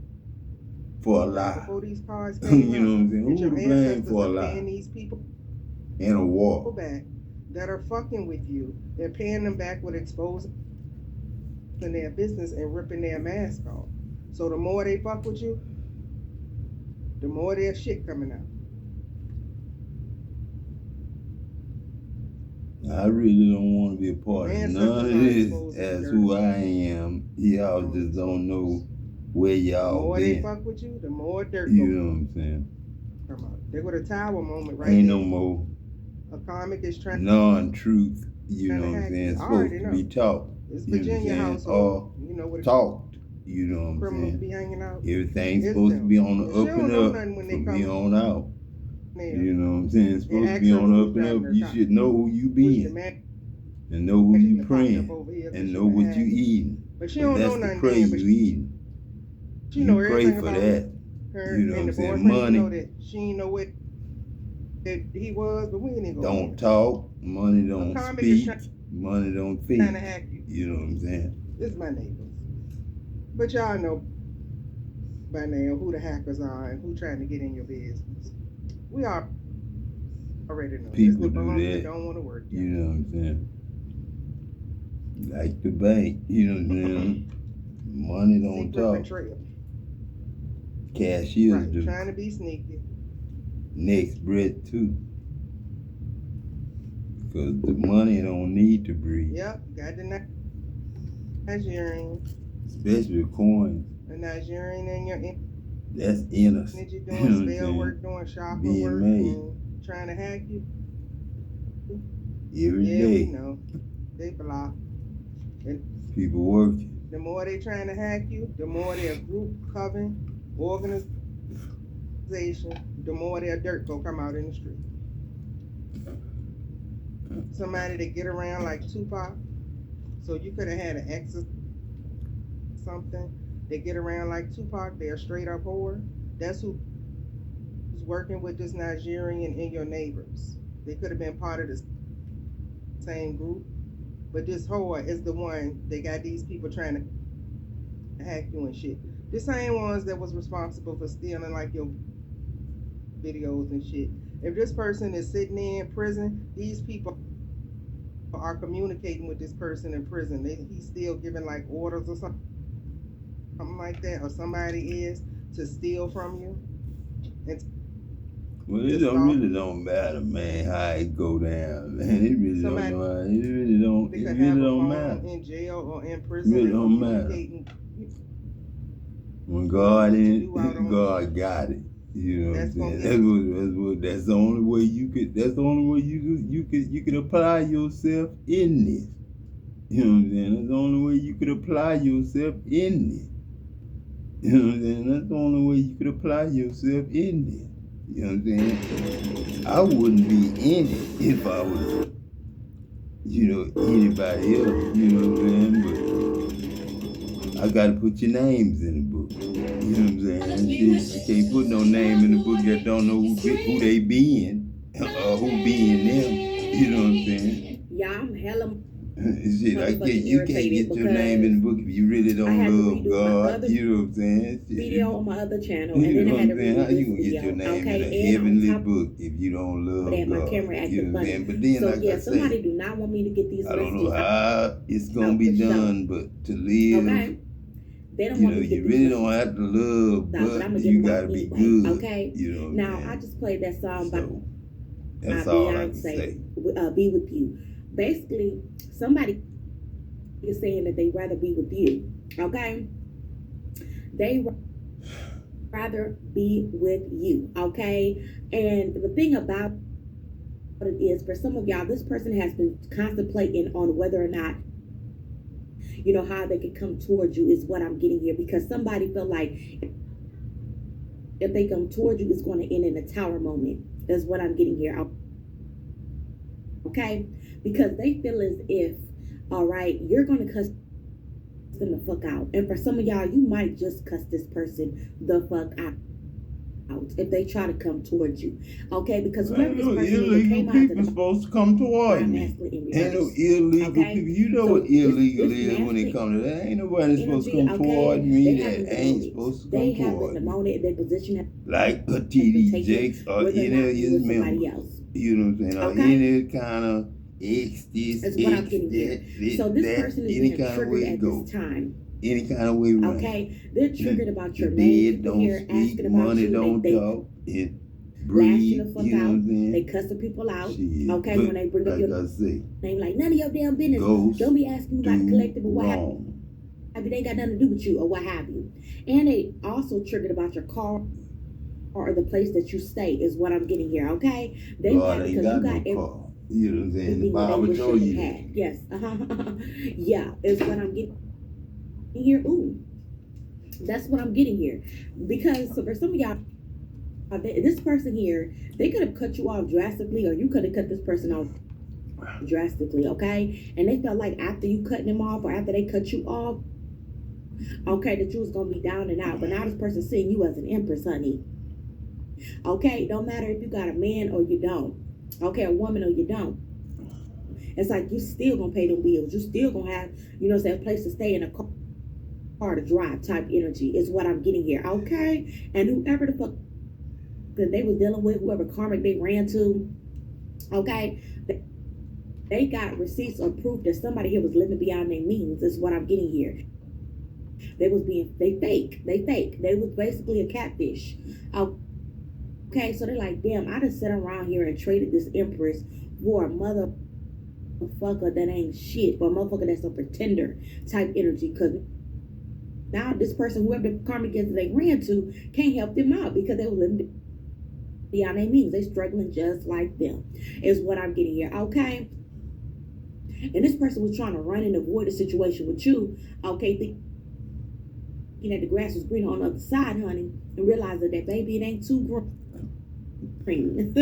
for a you lie? before these cards You came know what I'm saying? that Who your to blame ancestors for a are paying lie these people and a war? back that are fucking with you. They're paying them back with exposing their business and ripping their mask off. So the more they fuck with you, the more their shit coming out. I really don't want to be a part of Ancestors none of are this exposed to as dirt. who I am. Y'all just don't know where The y'all more they been. fuck with you, the more dirt You go know what I'm saying? come out. They go to tower moment right Ain't there. no more A comic is trying non-truth. You Trying know to what I'm hack saying? you. It's I supposed already to know. be taught. It's You know what I'm Virginia saying? household. You know what Talked. You know what I'm criminals saying? be hanging out. Everything's It's supposed to them. be on the And she up don't and know up nothing when they from come here on out. there. You know what I'm saying? It's supposed to ask be her on the who's up and driving up. her You car. should know who you Which the been man and know who actually you popped up praying over here 'cause and she know was what you hacking. eating. But she But don't know that's the nothing prayer then, but you eating. she know You pray everything for about that. her You know what and I'm the saying? boyfriend. Money. You know that she ain't know what that he was, but we ain't even Don't going talk. Money don't comic is speak. Money don't trying think. to hack you. You know what I'm saying? This is my neighbors. But y'all know by now who the hackers are and who trying to get in your business. We are already know. People It's the do bums that. don't want to work. You know what I'm saying? Like the bank. You know what I'm saying? Money don't Secret talk. betrayal. Cashiers Right. do. Trying to be sneaky. Next breath too. Because the money don't need to breathe. Yep. Got the Nigerian. Especially coins. The Nigerian in your That's innocent. energy You know doing what I'm spell saying? work, doing chakra Being work, made. and trying to hack you. Every Yeah, we day. know. They block. People working. The more they trying to hack you, the more their group, coven, organization, the more their dirt go come out in the street. Somebody that get around like Tupac, so you could have had an ex or something. They get around like Tupac, they're straight up whore. That's who's working with this Nigerian and your neighbors. They could have been part of the same group, but this whore is the one that got these people trying to hack you and shit. The same ones that was responsible for stealing like your videos and shit. If this person is sitting there in prison, these people are communicating with this person in prison. He's still giving like orders or something like that, or somebody is to steal from you. Well, it really don't matter, man, how it go down, man. It really don't know how. It really don't. They It could really have a don't phone matter. in jail or in prison. Really and don't matter. communicating. When God in do out it, on- God got it. You know what I'm That's gonna saying? That's the only way you could. That's the only way you could apply yourself in this. You know what I'm saying? That's the only way you could apply yourself in this. You know what I'm saying? That's the only way you could apply yourself in this. You know what I'm saying? I wouldn't be in it if I was, anybody else. You know what I'm saying? But I gotta put your names in the book. You know what I'm saying? You can't put no name in the book that don't know who they being or who being them. You know what I'm saying? Yeah, I'm hella Shit, you can't get your name in the book if you really don't love God. You know what I'm saying? Video on my other channel, You and then know I what had I'm to saying? redo How you this gonna get video. your name in a Okay, and heavenly on top book if you don't love of that, my God? camera acted You know what I'm funny. saying? But then, So like yeah, I somebody say, do not want me to get these I don't know messages. how it's gonna No, be for sure. done, but to live, Okay, they don't want me to get you these really messages. don't have to love, No, but but I'ma give you them out gotta be anyway, good. okay? You know what Now I'm saying? I just played that song by So that's all I can Beyonce, say. "Be With You." Basically, somebody is saying that they'd rather be with you. Okay, They rather be with you, okay? And the thing about it is, for some of y'all, this person has been contemplating on whether or not, you know, how they could come towards you is what I'm getting here, because somebody felt like if they come towards you, it's going to end in a tower moment. That's what I'm getting here, okay? Because they feel as if, all right, you're going to cuss them the fuck out. And for some of y'all, you might just cuss this person the fuck out if they try to come towards you, okay? Because whoever this person is, came out people to supposed to come towards me. Ain't no illegal people. You know what illegal is when it comes to that. Ain't nobody supposed to come towards me that ain't supposed to come they have towards been me. demoted, their position Like a TD Jakes or any of his members. You know what I'm saying? Or Okay. any kind of X this, That's what I'm X getting here. that, So this that, person is any being kind of triggered way it at go. this time. Any kind of way around. Okay, they're triggered about your The name. dead People don't here speak, asking about money you. don't They talk. It lash breathe, you the fuck you know what out. I'm saying? They cuss the people out. Shit, Okay, but when they bring up like your I say, name, like none of your damn business. ghosts Don't be asking me about the do collective or what have wrong. you. They ain't got nothing to do with you or what have you. And they also triggered about your car or the place that you stay is what I'm getting here. Okay, they God mad ain't because got you no got car. You know what I'm saying? The everything that they Bible wish told they you that. had. Yes, yeah, is what I'm getting here. Ooh, that's what I'm getting here. Because so for some of y'all, this person here, they could have cut you off drastically, or you could have cut this person off drastically, okay? And they felt like after you cutting them off, or after they cut you off, okay, that you was gonna be down and out. But now this person seeing you as an empress, honey. Okay, don't matter if you got a man or you don't. Okay, a woman or you don't. It's like you still gonna pay them bills. You still gonna have, you know, say a place to stay in a car to drive type energy is what I'm getting here. Okay, and whoever the fuck that they was dealing with, whoever karmic they ran to, okay, they got receipts or proof that somebody here was living beyond their means. Is what I'm getting here. They fake. They was basically a catfish. Okay, so they're like, damn, I just sat around here and traded this empress for a motherfucker that ain't shit, for a motherfucker that's a pretender type energy. Because now this person, whoever the karmic is they ran to, can't help them out because they were living beyond their means. They struggling just like them, is what I'm getting here. Okay. And this person was trying to run and avoid a situation with you. Okay, thinking that the grass was greener on the other side, honey, and realize that baby, it ain't too green.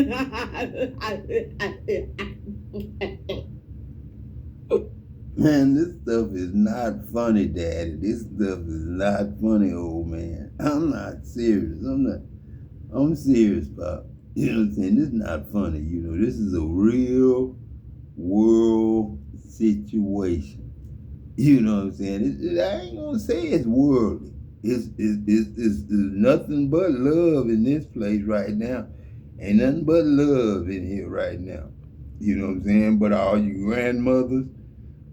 Man, this stuff is not funny, Daddy. This stuff is not funny, old man. I'm not serious. I'm serious, Pop. You know what I'm saying? This is not funny. You know, this is a real world situation. You know what I'm saying? I ain't gonna say it's worldly. It's nothing but love in this place right now. Ain't nothing but love in here right now. You know what I'm saying? But all you grandmothers,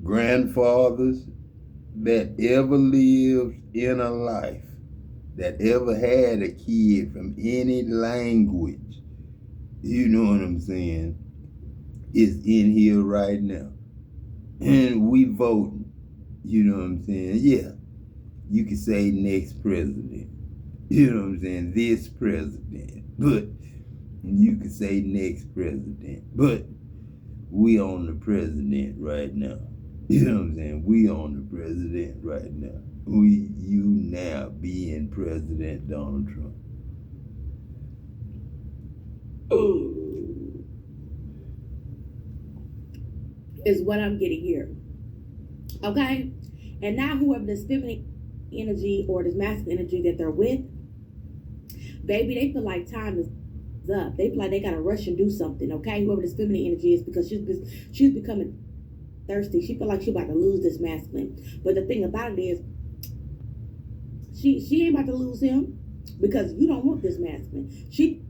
grandfathers that ever lived in a life, that ever had a kid from any language, you know what I'm saying, is in here right now. And we voting. You know what I'm saying? Yeah. You could say next president. You know what I'm saying? This president. But you could say next president. But we on the president right now. You know what I'm saying? We on the president right now. You now being President Donald Trump. Is what I'm getting here. Okay? And now whoever this feminine energy or this masculine energy that they're with, baby, they feel like time is up. They feel like they gotta rush and do something, okay? Whoever this feminine energy is, because she's becoming thirsty. She feel like she's about to lose this masculine. But the thing about it is, she ain't about to lose him because you don't want this masculine. She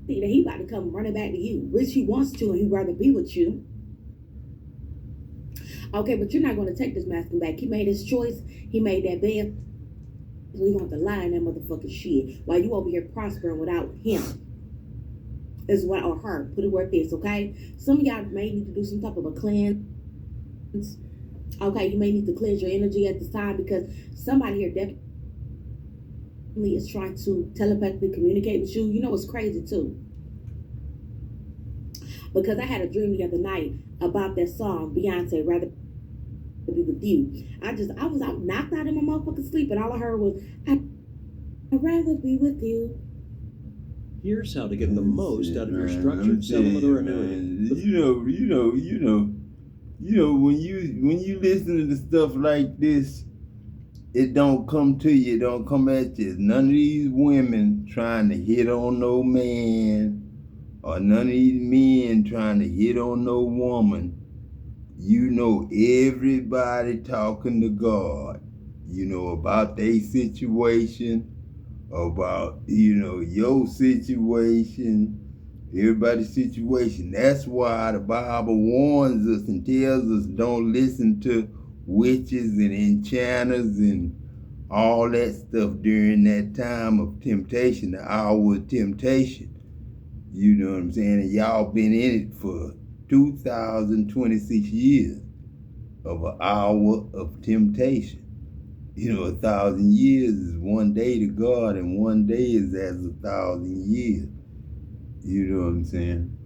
think that he about to come running back to you, which he wants to, and he'd rather be with you. Okay, but you're not going to take this masculine back. He made his choice. He made that bed. So you want to lie in that motherfucking shit while you over here prospering without him. Is what, or her. Put it where it is, okay? Some of y'all may need to do some type of a cleanse. Okay, you may need to cleanse your energy at this time because somebody here definitely is trying to telepathically communicate with you. You know, it's crazy too. Because I had a dream the other night about that song, Beyonce, Rather Be With You. I was out, knocked out in my motherfucking sleep, and all I heard was, I'd rather be with you. Here's how to get the most out of your Man, I'm structured telling settlement you, or annuity. man, when you listen to the stuff like this, it don't come to you, it don't come at you. None of these women trying to hit on no man, or none of these men trying to hit on no woman. You know, everybody talking to God, you know, about their situation, about, you know, your situation, everybody's situation. That's why the Bible warns us and tells us don't listen to witches and enchanters and all that stuff during that time of temptation, the hour of temptation. You know what I'm saying? And y'all been in it for 2,026 years of an hour of temptation. You know, 1,000 years is one day to God, and one day is as 1,000 years. You know what I'm saying?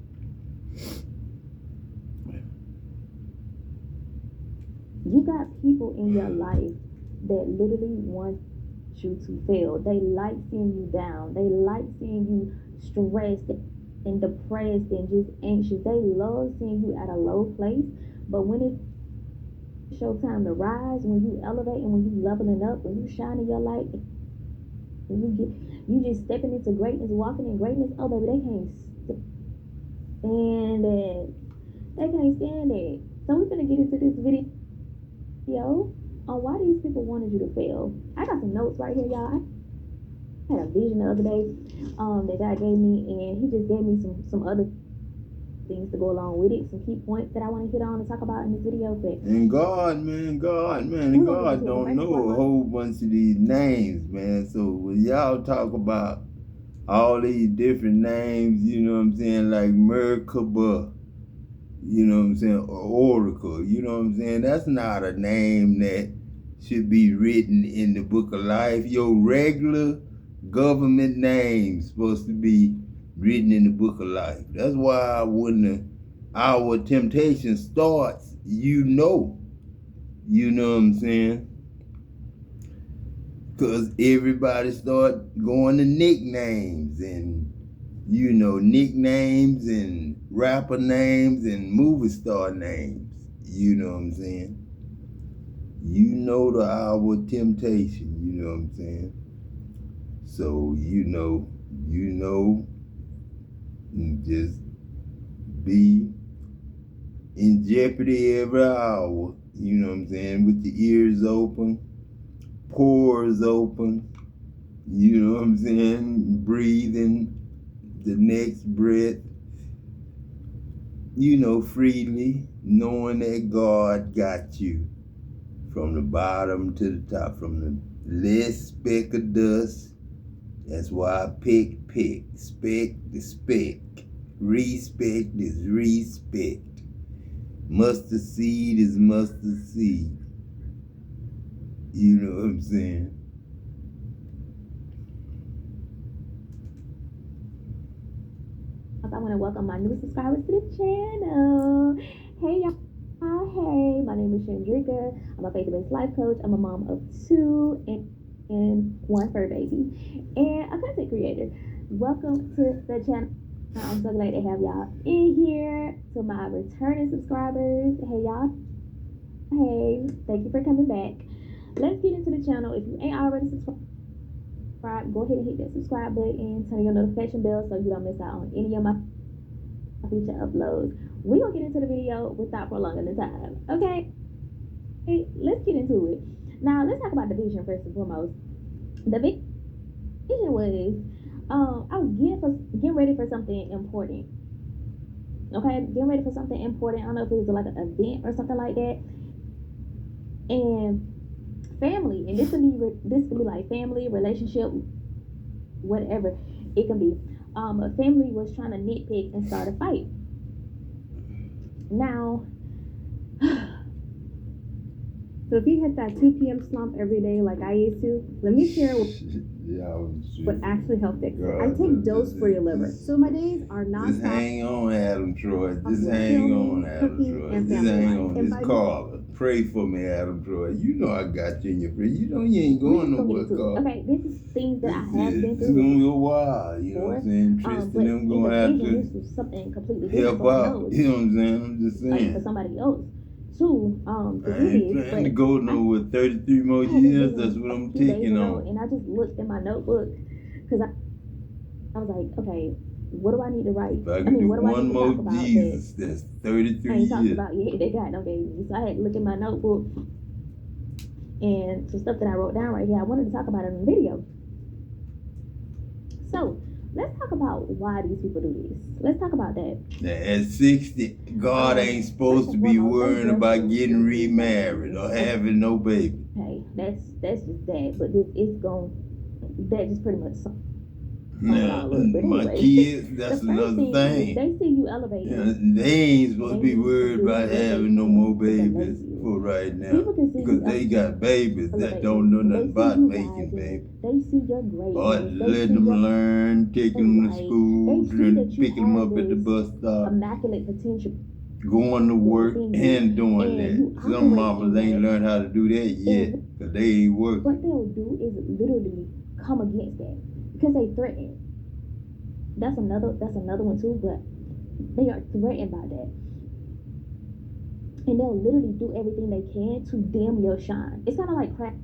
You got people in your life that literally want you to fail. They like seeing you down. They like seeing you stressed and depressed and just anxious. They love seeing you at a low place. But when it's your time to rise, when you elevate and when you leveling up, when you shining your light, when you just stepping into greatness, walking in greatness, oh baby, they can't stand it. They can't stand it. So we're gonna get into this video on why these people wanted you to fail. I got some notes right here, y'all. I had a vision the other day that God gave me, and he just gave me some other things to go along with it, some key points that I want to hit on and talk about in this video. But And God, and God don't know a whole bunch of these names, man. So when y'all talk about all these different names, you know what I'm saying, like Merkaba, you know what I'm saying, or Oracle, you know what I'm saying, that's not a name that should be written in the book of life. Your regular government name's supposed to be written in the book of life. That's why when our temptation starts, you know what I'm saying? Because everybody start going to nicknames and, you know, nicknames and rapper names and movie star names. You know what I'm saying? You know the hour of temptation, you know what I'm saying? So, you know, just be in jeopardy every hour, you know what I'm saying, with the ears open, pores open, you know what I'm saying, breathing the next breath, you know, freely, knowing that God got you from the bottom to the top, from the last speck of dust. That's why I pick, spec the spec, respect is respect. Mustard seed is mustard seed. You know what I'm saying? I want to welcome my new subscribers to the channel. Hey y'all. Hey, my name is Chandrika. I'm a faith-based life coach. I'm a mom of 2 and 1 fur baby, and a content creator. Welcome to the channel. I'm so glad to have y'all in here. To my returning subscribers, hey y'all. Hey, thank you for coming back. Let's get into the channel. If you ain't already subscribed, go ahead and hit that subscribe button, turn on your notification bell so you don't miss out on any of my future uploads. We're gonna get into the video without prolonging the time. Okay? Hey, let's get into it. Now let's talk about the vision first and foremost. The vision was I was getting ready for something important. Okay, getting ready for something important. I don't know if it was like an event or something like that. And family, and this can be like family, relationship, whatever it can be. A family was trying to nitpick and start a fight. Now, to So if you hit that 2 p.m. slump every day like I used to, let me share what actually helped fix it. I take dose for your liver. So my days are Just nonstop. hang on, Adam Troy. Just with hang on, filming, Adam cooking, Troy. and Just family hang life. on. And Just by call her. Pray for me, Adam Troy. You know I got you in your prayer. You know you ain't going nowhere, Carl. Okay, this is things that I have been It's through. gonna be a while, you know what I'm saying? Tristan But them in gonna the have vision, this to was something completely help different. But out. no, You know what I'm saying? I'm just like for saying. somebody else. Two, I to do ain't this, trying to but go nowhere 33 more I had this years. vision That's what a I'm few days taking ago, on. and I just looked in my notebook because I was like, okay, what do I need to write? If I can do what do I one need to more talk about Jesus, that's that I 33 ain't talked years. about yet? They got no babies. So I had to look in my notebook and some stuff that I wrote down right here. I wanted to talk about it in the video. So let's talk about why these people do this. Let's talk about that. Now, at 60, God ain't supposed to be worrying about getting remarried or having no baby. Okay, that's just that. But that just pretty much sums it Now, all up. But my anyway, kids, that's the first another thing is thing. they see you elevating. You know, they ain't supposed to be worried about having no more babies for right now. People can see Because you they got babies that elevating. don't know They nothing see about you making rising. babies. They see your Or greatness. They letting see them your learn, taking them to right. school, They see that you picking them have up at the this bus stop, immaculate potential. going to work and doing And that. you Some operate mamas in ain't that. learned how to do that yet, because they ain't working. What they'll do is literally come against that because they threaten. That's another one too, but they are threatened by that. And they'll literally do everything they can to dim your shine. It's kind of like crabs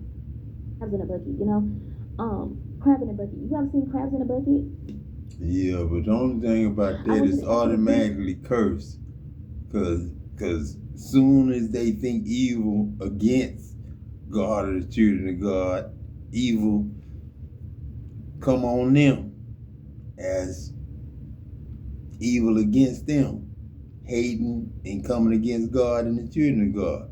in a bucket, you know? Crab in a bucket. You ever seen crabs in a bucket? Yeah, but the only thing about that is automatically cursed. Because soon as they think evil against God or the children of God, evil come on them as evil against them, hating and coming against God and the children of God.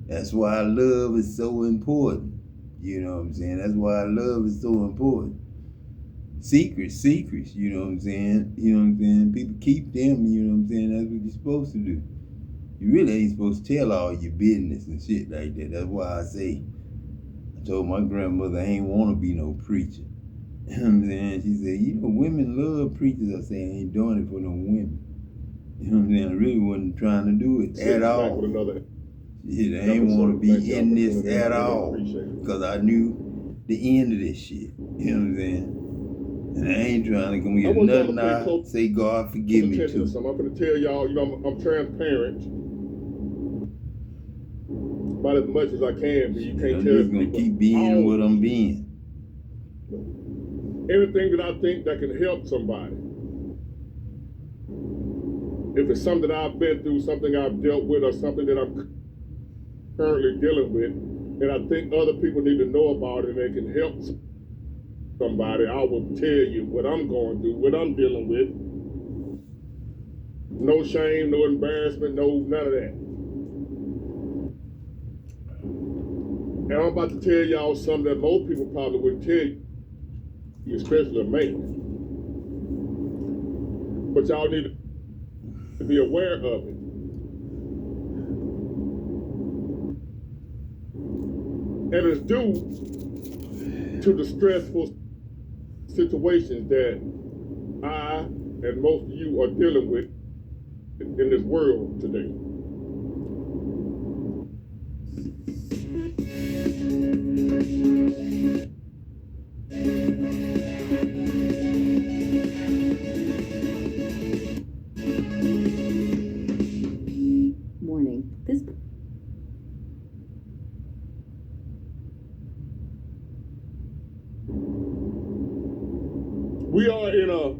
That's why love is so important. You know what I'm saying? That's why love is so important. Secrets, you know what I'm saying? You know what I'm saying? People keep them, you know what I'm saying? That's what you're supposed to do. You really ain't supposed to tell all your business and shit like that. That's why I say, I told my grandmother I ain't want to be no preacher. You know what I'm saying? She said, you know, women love preachers. I said, I ain't doing it for no women. You know what I'm saying? I really wasn't trying to do it at all. Shit, I ain't want to be in this at all. Because I knew the end of this shit. You know what I'm saying? And I ain't trying to come get nothing out. Say, God, forgive me too. I'm going to tell y'all, you know, I'm transparent about as much as I can, but you can't I'm tell just going to keep being what I'm being. Anything that I think that can help somebody. If it's something that I've been through, something I've dealt with, or something that I'm currently dealing with, and I think other people need to know about it and they can help somebody, I will tell you what I'm going through, what I'm dealing with. No shame, no embarrassment, no none of that. And I'm about to tell y'all something that most people probably wouldn't tell you, especially a man. But y'all need to be aware of it. And it's due to the stressful situations that I and most of you are dealing with in this world today. Warning. This We are in a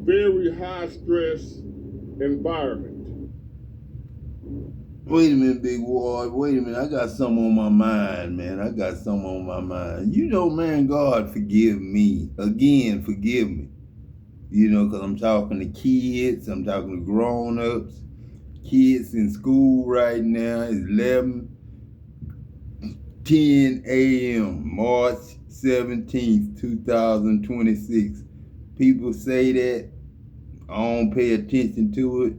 very high stress environment. Wait a minute, Big Ward. Wait a minute. I got something on my mind, man. I got something on my mind. You know, man, God forgive me. Again, forgive me. You know, because I'm talking to kids. I'm talking to grown-ups. Kids in school right now. It's 11:10 a.m., March 17th, 2026. People say that. I don't pay attention to it.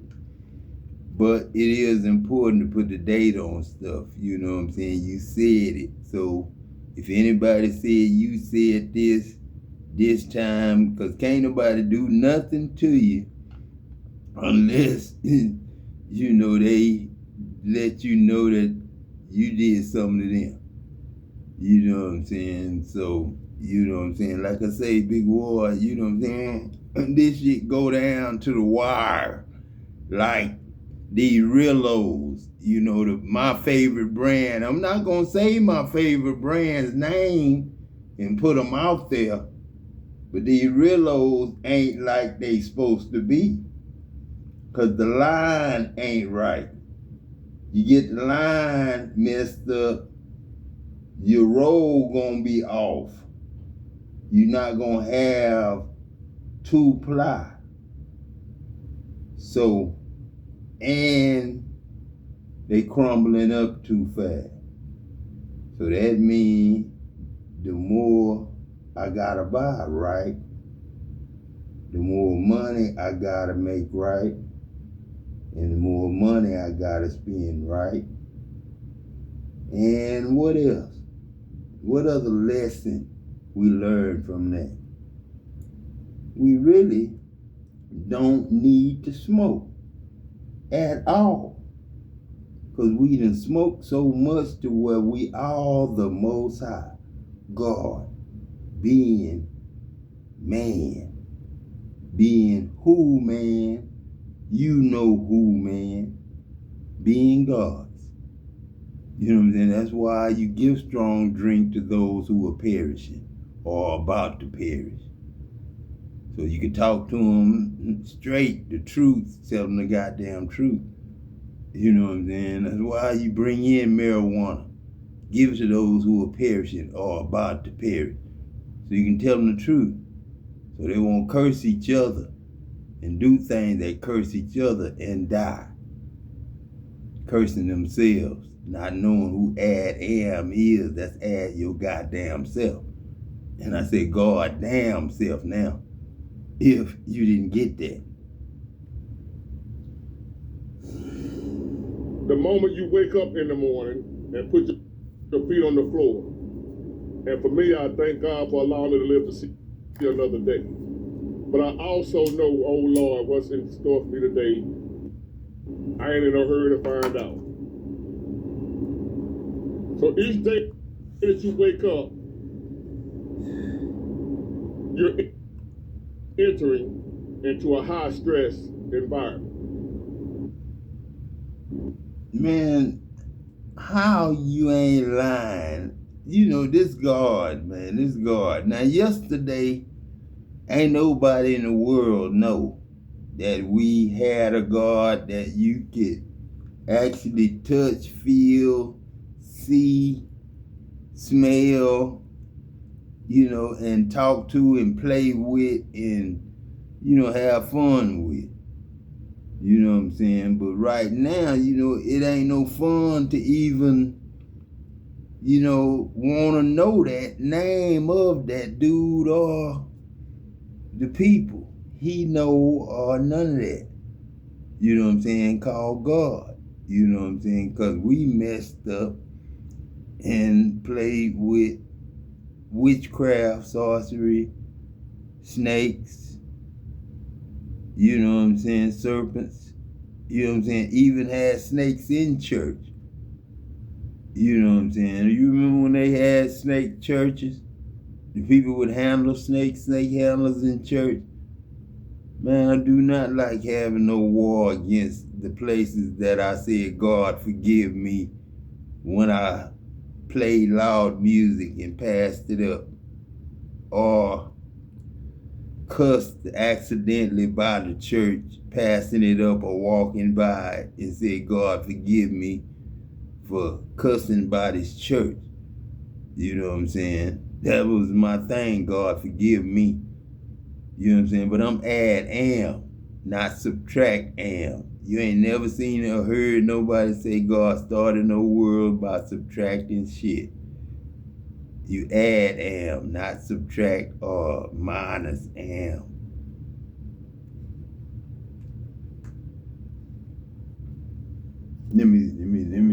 But it is important to put the date on stuff, you know what I'm saying? You said it. So if anybody said you said this time, because can't nobody do nothing to you unless, you know, they let you know that you did something to them. You know what I'm saying? So, you know what I'm saying? Like I say, Big War, you know what I'm saying? This shit go down to the wire. Like the Rillos, you know, my favorite brand. I'm not going to say my favorite brand's name and put them out there, but these Rillos ain't like they supposed to be, because the line ain't right. You get the line messed up, your roll gonna be off. You're not gonna have 2-ply. So, and they crumbling up too fast. So that means the more I gotta buy right, the more money I gotta make right, and the more money I gotta spend right. And what else? What other lesson we learned from that? We really don't need to smoke at all, because we done smoked so much to where we all the Most High, God, being man, being who man, you know who man, being gods. You know what I'm saying? That's why you give strong drink to those who are perishing or about to perish. So you can talk to them straight, the truth, tell them the goddamn truth. You know what I'm saying? That's why you bring in marijuana. Give it to those who are perishing or about to perish. So you can tell them the truth. So they won't curse each other and do things that curse each other and die. Cursing themselves, not knowing who Ad Am is. That's Ad your goddamn self. And I say goddamn self now, if you didn't get that. The moment you wake up in the morning and put your feet on the floor, and for me, I thank God for allowing me to live to see another day. But I also know, oh Lord, what's in store for me today. I ain't in no hurry to find out. So each day that you wake up, you're entering into a high stress environment. Man, how you ain't lying? You know, this God, man, this God. Now, yesterday, ain't nobody in the world know that we had a God that you could actually touch, feel, see, smell, you know, and talk to and play with and, you know, have fun with. You know what I'm saying? But right now, you know, it ain't no fun to even, you know, want to know that name of that dude or the people he know or none of that. You know what I'm saying? Called God. You know what I'm saying? Because we messed up and played with witchcraft, sorcery, snakes, you know what I'm saying, serpents, you know what I'm saying, even had snakes in church. You know what I'm saying? You remember when they had snake churches? The people would handle snake handlers in church. Man, I do not like having no war against the places that I said, God forgive me, when I played loud music and passed it up, or cussed accidentally by the church, passing it up or walking by and said, God forgive me for cussing by this church. You know what I'm saying? That was my thing, God forgive me. You know what I'm saying? But I'm add am, not subtract am. You ain't never seen or heard nobody say God started no world by subtracting shit. You add am, not subtract or minus am. let me